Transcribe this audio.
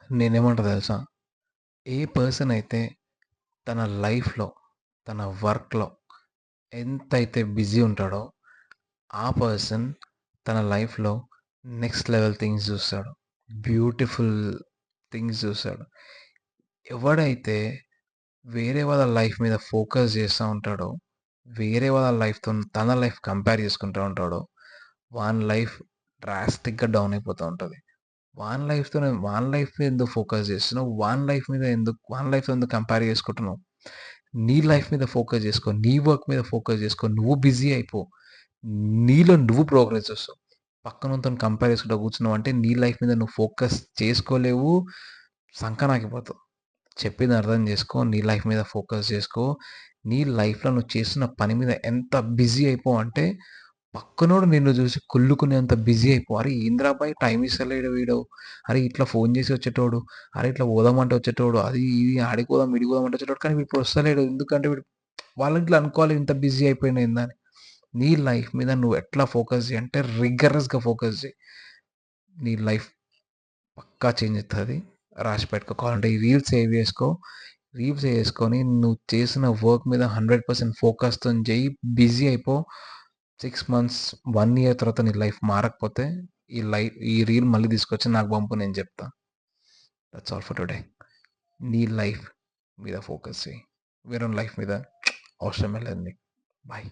నేనేమంటా తెలుసా? ఏ పర్సన్ అయితే తన లైఫ్‌లో, తన వర్క్‌లో ఎంతైతే బిజీ ఉంటాడో, ఆ పర్సన్ తన లైఫ్‌లో నెక్స్ట్ లెవెల్ థింగ్స్ చూస్తాడు. బ్యూటిఫుల్ థింగ్స్ చూస్తాడు. ఎవడైతే వేరే వాళ్ళ లైఫ్ మీద ఫోకస్ చేస్తా ఉంటాడో, వేరే వాళ్ళ లైఫ్‌తో తన లైఫ్ కంపేర్ చేసుకుంటా ఉంటాడో, వాని లైఫ్ డ్రాస్టిక్‌గా డౌన్ అయిపోతా ఉంటది. వాని లైఫ్ మీద ఎందుకు ఫోకస్ చేస్తున్నావు? వాని లైఫ్‌తో ఎందుకు కంపేర్ చేసుకుంటున్నావు? నీ లైఫ్ మీద ఫోకస్ చేసుకో. నీ వర్క్ మీద ఫోకస్ చేసుకో. నువ్వు బిజీ అయిపో. నీలో నువ్వు ప్రోగ్రెస్ చూస్తావు. పక్కనోనితోని కంపేర్ చేసుకుంటా కూర్చున్నావంటే నీ లైఫ్ మీద నువ్వు ఫోకస్ చేసుకోలేవు. సంకనాకిపోతావు. చెప్పింది అర్థం చేసుకో. నీ లైఫ్ మీద ఫోకస్ చేసుకో. నీ లైఫ్‌లో నువ్వు చేస్తున్న పని మీద ఎంత బిజీ అయిపో అంటే, పక్కనోడు నిన్ను చూసి కుళ్ళుకునేంత బిజీ అయిపో. అరే! ఏందిరా అబ్బాయి టైమ్ ఇస్తలేడు వీడు. అరే! ఇట్లా ఫోన్ చేసి వచ్చేటోడు. అరే! ఇట్లా పోదామంటే వచ్చేటోడు. అది ఇది ఆడికి పోదాం, ఈడికి పోదాం అంటే వచ్చేటోడు. కానీ వీడు ఇప్పుడు వస్తలేడు. ఎందుకంటే వీడు వాళ్ళు ఇట్లా అనుకోవాలి ఇంత బిజీ అయిపోయినా ఏందని. నీ లైఫ్ మీద నువ్వు ఎట్లా ఫోకస్ చెయ్యి అంటే రిగరస్‌గా ఫోకస్ చెయి. నీ లైఫ్ పక్కా చేంజ్ అయితది. రాసిపెట్టుకో. కావాలంటే ఈ రీల్స్ సేవ్ చేసుకో. రీల్స్ చేసుకొని నువ్వు చేసిన వర్క్ మీద 100% ఫోకస్‌తోని చెయ్యి. బిజీ అయిపో. 6 మంత్స్, 1 ఇయర్ తర్వాత నీ లైఫ్ మారకపోతే ఈ రీల్ మళ్ళీ తీసుకొచ్చి నాకు పంపు నేను చెప్తా. That's all for today. నీ లైఫ్ మీద ఫోకస్ చెయి. వేరొని లైఫ్ మీద అవసరమే లేదు నీకు. బాయ్.